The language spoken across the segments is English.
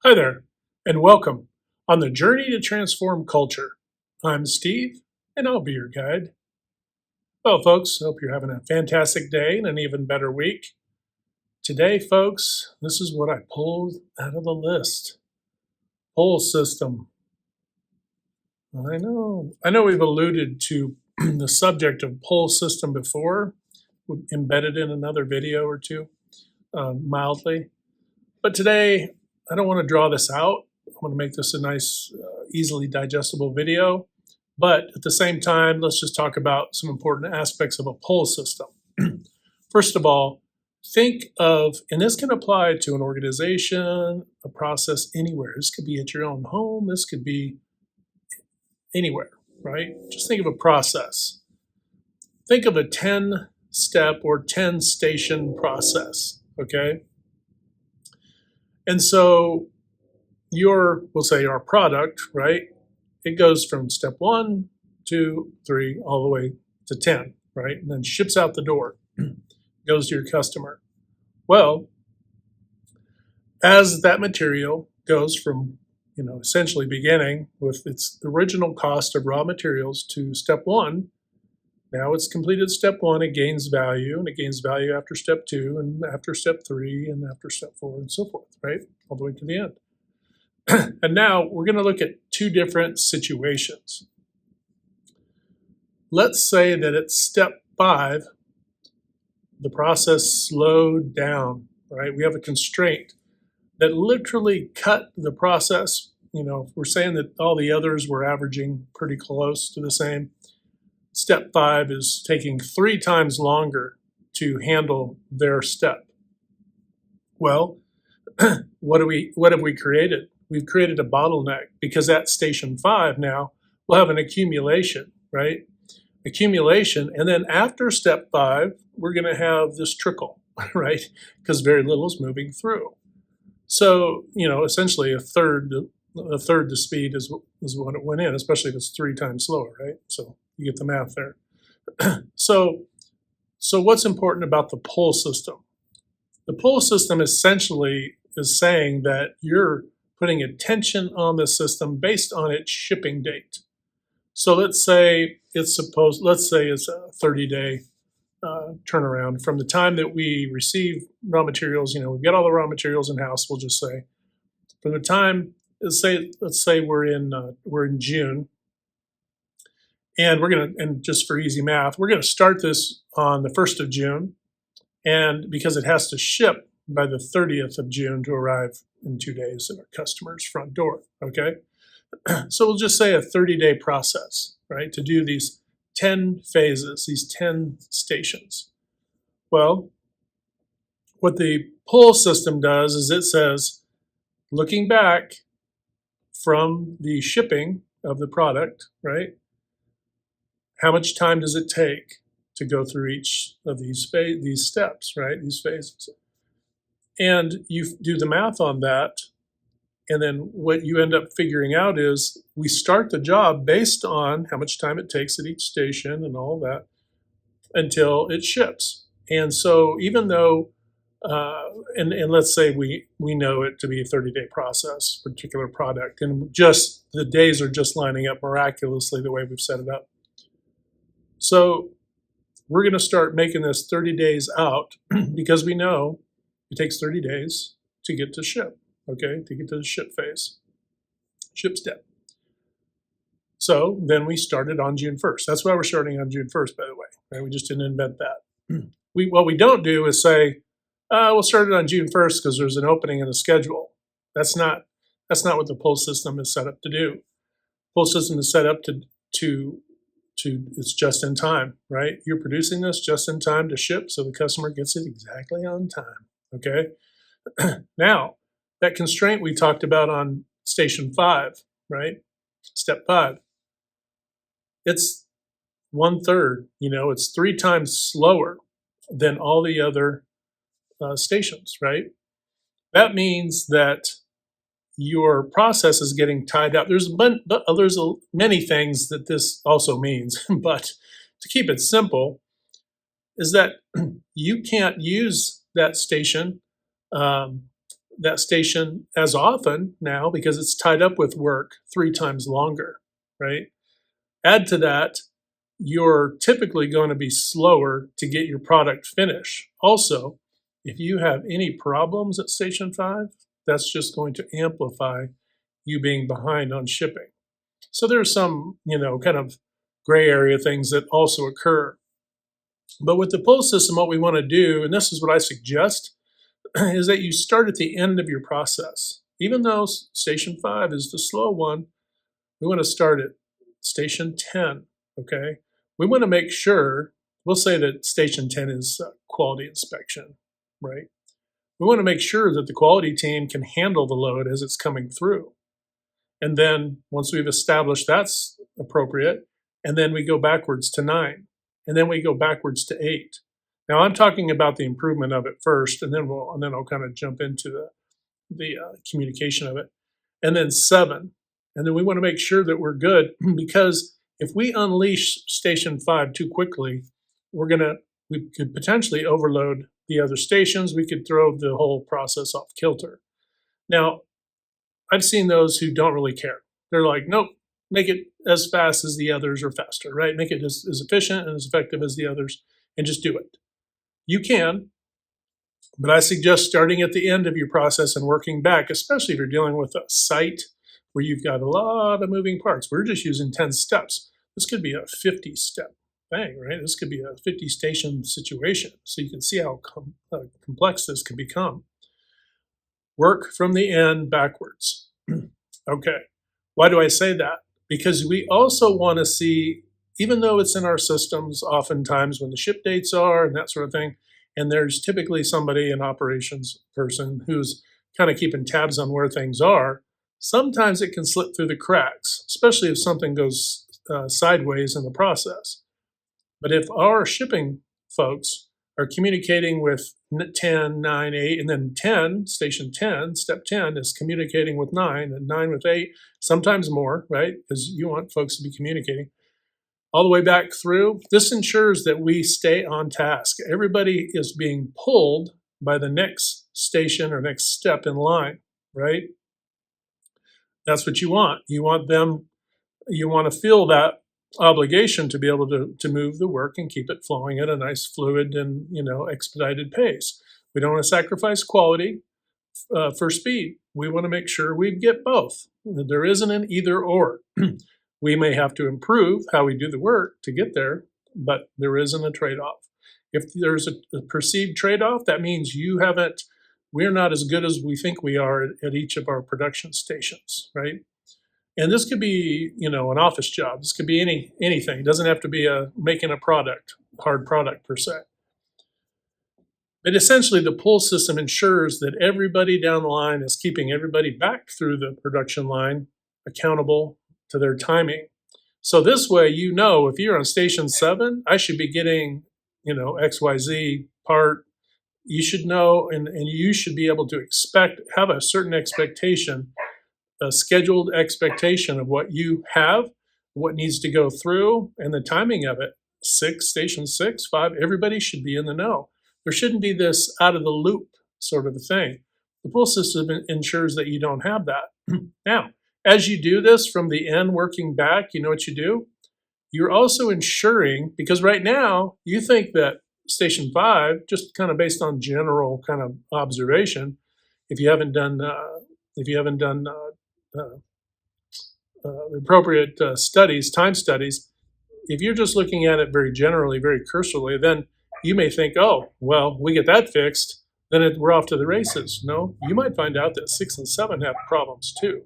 Hi there, and welcome on the journey to transform culture. I'm Steve, and I'll be your guide. Well, folks, hope you're having a fantastic day and an even better week. Today, folks, this is what I pulled out of the list. Pull system. I know we've alluded to the subject of pull system before, embedded in another video or two, mildly. But today, I don't want to draw this out. I want to make this a nice, easily digestible video. But at the same time, let's just talk about some important aspects of a pull system. First of all, think of, and this can apply to an organization, a process, anywhere. This could be at your own home, this could be anywhere, right? Just think of a process. Think of a 10-step or 10-station process, okay? And so we'll say our product, right? It goes from step 1, 2, 3, all the way to 10, right? And then ships out the door, goes to your customer. Well, as that material goes from, essentially beginning with its original cost of raw materials to step 1, now it's completed step 1, it gains value, and it gains value after step 2, and after step 3, and after step 4, and so forth, right? All the way to the end. And now we're going to look at two different situations. Let's say that at step 5, the process slowed down, right? We have a constraint that literally cut the process. If we're saying that all the others were averaging pretty close to the same, step 5 is taking 3 times longer to handle their step. Well, what have we created? We've created a bottleneck because at station 5 now we'll have an accumulation, right? Accumulation, and then after step 5, we're going to have this trickle, right? Because very little is moving through. So, essentially a third the speed is what it went in, especially if it's 3 times slower, right? So you get the math there. So what's important about the pull system? The pull system essentially is saying that you're putting attention on the system based on its shipping date. So let's say it's a 30-day turnaround from the time that we receive raw materials. We get all the raw materials in house. We'll just say from the time. Let's say we're in June, and just for easy math, we're gonna start this on the 1st of June, and because it has to ship by the 30th of June to arrive in 2 days at our customer's front door, okay? So we'll just say a 30-day process, right, to do these 10 phases, these 10 stations. Well, what the pull system does is it says, looking back from the shipping of the product, right, how much time does it take to go through each of these steps, right, these phases? And you do the math on that, and then what you end up figuring out is we start the job based on how much time it takes at each station and all that until it ships. And so even though, and let's say we know it to be a 30-day process, particular product, and just the days are just lining up miraculously the way we've set it up. So we're going to start making this 30 days out because we know it takes 30 days to get to ship, okay, to get to the ship phase, ship step. So then we started on June 1st. That's why we're starting on June 1st, by the way, right? We just didn't invent that. What we don't do is say, we'll start it on June 1st because there's an opening in the schedule. That's not what the pull system is set up to do. Pull system is set up to it's just in time, right? You're producing this just in time to ship, so the customer gets it exactly on time, okay? Now, that constraint we talked about on station 5, right? Step 5. It's 1/3, it's 3 times slower than all the other stations, right? That means that your process is getting tied up. There's many things that this also means, but to keep it simple, is that you can't use that station that station as often now because it's tied up with work 3 times longer, right? Add to that, you're typically going to be slower to get your product finished. Also, if you have any problems at Station 5, that's just going to amplify you being behind on shipping. So there's some, kind of gray area things that also occur. But with the pull system, what we want to do, and this is what I suggest, is that you start at the end of your process. Even though Station 5 is the slow one, we want to start at Station 10, okay? We want to make sure, we'll say that Station 10 is quality inspection, right? We want to make sure that the quality team can handle the load as it's coming through. And then once we've established that's appropriate, and then we go backwards to 9, and then we go backwards to 8. Now I'm talking about the improvement of it first, and then I'll kind of jump into the communication of it, and then 7, and then we want to make sure that we're good because if we unleash Station 5 too quickly, we could potentially overload the other stations. We could throw the whole process off kilter. Now, I've seen those who don't really care. They're like, nope, make it as fast as the others or faster, right? Make it as efficient and as effective as the others and just do it. You can, but I suggest starting at the end of your process and working back, especially if you're dealing with a site where you've got a lot of moving parts. We're just using 10 steps. This could be a 50-step thing, right? This could be a 50-station situation. So you can see how complex this can become. Work from the end backwards. Okay. Why do I say that? Because we also want to see, even though it's in our systems, oftentimes when the ship dates are and that sort of thing, and there's typically somebody, an operations person, who's kind of keeping tabs on where things are, sometimes it can slip through the cracks, especially if something goes sideways in the process. But if our shipping folks are communicating with 10, 9, 8, and then 10, station 10, step 10 is communicating with 9, and 9 with 8, sometimes more, right? Because you want folks to be communicating all the way back through. This ensures that we stay on task. Everybody is being pulled by the next station or next step in line, right? That's what you want. You want to feel that obligation to be able to move the work and keep it flowing at a nice fluid and expedited pace. We don't want to sacrifice quality for speed. We want to make sure we get both. There isn't an either or. We may have to improve how we do the work to get there, but there isn't a trade-off. If there's a perceived trade-off, that means we're not as good as we think we are at each of our production stations, right? And this could be, an office job. This could be anything. It doesn't have to be making a hard product per se. But essentially, the pull system ensures that everybody down the line is keeping everybody back through the production line accountable to their timing. So this way, if you're on station 7, I should be getting, XYZ part. You should know, and you should be able to have a certain expectation, a scheduled expectation of what you have, what needs to go through, and the timing of it. Station 6, 5, everybody should be in the know. There shouldn't be this out of the loop sort of a thing. The pull system ensures that you don't have that. Now, as you do this from the end working back, you know what you do? You're also ensuring, because right now you think that station 5, just kind of based on general kind of observation, if you haven't done appropriate time studies, if you're just looking at it very generally, very cursorily, then you may think, oh, well, we get that fixed, then we're off to the races. No, you might find out that 6 and 7 have problems too.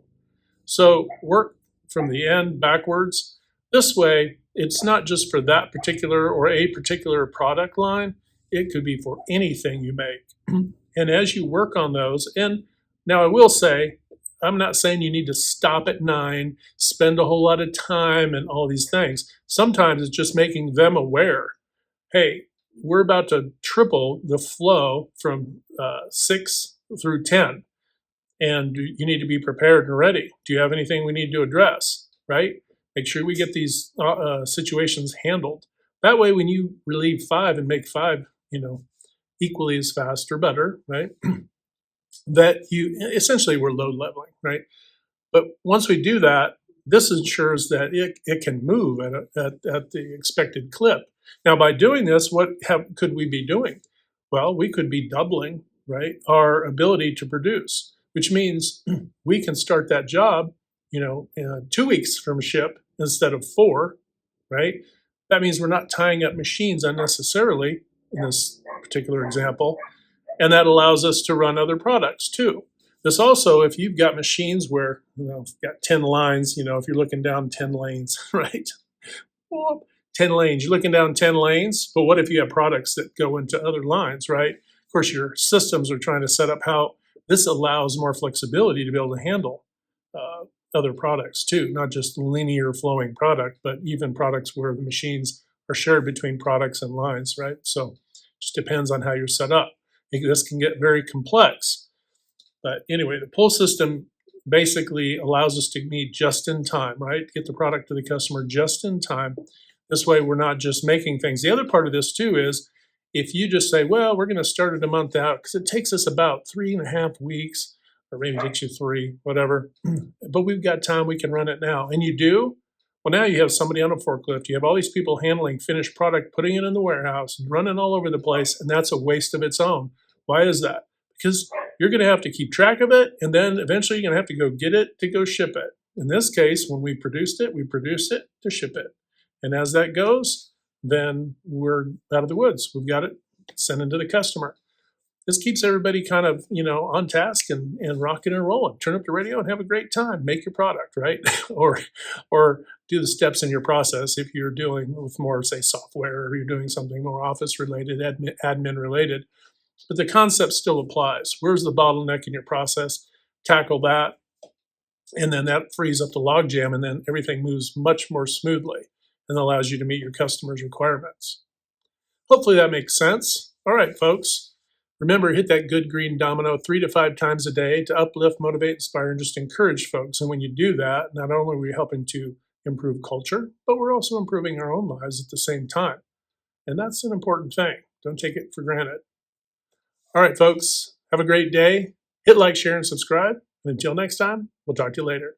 So work from the end backwards. This way, it's not just for that particular or a particular product line. It could be for anything you make. And as you work on those, and now I will say, I'm not saying you need to stop at 9, spend a whole lot of time and all these things. Sometimes it's just making them aware, hey, we're about to triple the flow from 6 through 10. And you need to be prepared and ready. Do you have anything we need to address, right? Make sure we get these situations handled. That way, when you relieve 5 and make 5, equally as fast or better, right? that you essentially we're load leveling, right? But once we do that, this ensures that it can move at the expected clip. Now, by doing this, could we be doing? Well, we could be doubling, right, our ability to produce, which means we can start that job, 2 weeks from ship instead of 4, right? That means we're not tying up machines unnecessarily in this particular example, and that allows us to run other products too. This also, if you've got machines where, you've got 10 lines, if you're looking down 10 lanes, right? Well, 10 lanes, you're looking down 10 lanes, but what if you have products that go into other lines, right? Of course, your systems are trying to set up how this allows more flexibility to be able to handle other products too, not just linear flowing product, but even products where the machines are shared between products and lines, right? So it just depends on how you're set up. This can get very complex. But anyway, the pull system basically allows us to meet just in time, right? Get the product to the customer just in time. This way, we're not just making things. The other part of this too is if you just say, well, we're going to start it a month out because it takes us about 3.5 weeks, or maybe it takes you 3, whatever. But we've got time, we can run it now. And you do? Well, now you have somebody on a forklift. You have all these people handling finished product, putting it in the warehouse, running all over the place, and that's a waste of its own. Why is that? Because you're going to have to keep track of it, and then eventually you're going to have to go get it to go ship it. In this case, when we produced it to ship it. And as that goes, then we're out of the woods. We've got it sent into the customer. This keeps everybody kind of, on task and rocking and rolling. Turn up the radio and have a great time. Make your product, right? or do the steps in your process if you're dealing with more, say, software, or you're doing something more office related, admin related. But the concept still applies. Where's the bottleneck in your process? Tackle that. And then that frees up the logjam, and then everything moves much more smoothly and allows you to meet your customers' requirements. Hopefully that makes sense. All right, folks. Remember, hit that good green domino 3 to 5 times a day to uplift, motivate, inspire, and just encourage folks. And when you do that, not only are we helping to improve culture, but we're also improving our own lives at the same time. And that's an important thing. Don't take it for granted. All right, folks, have a great day. Hit like, share, and subscribe. And until next time, we'll talk to you later.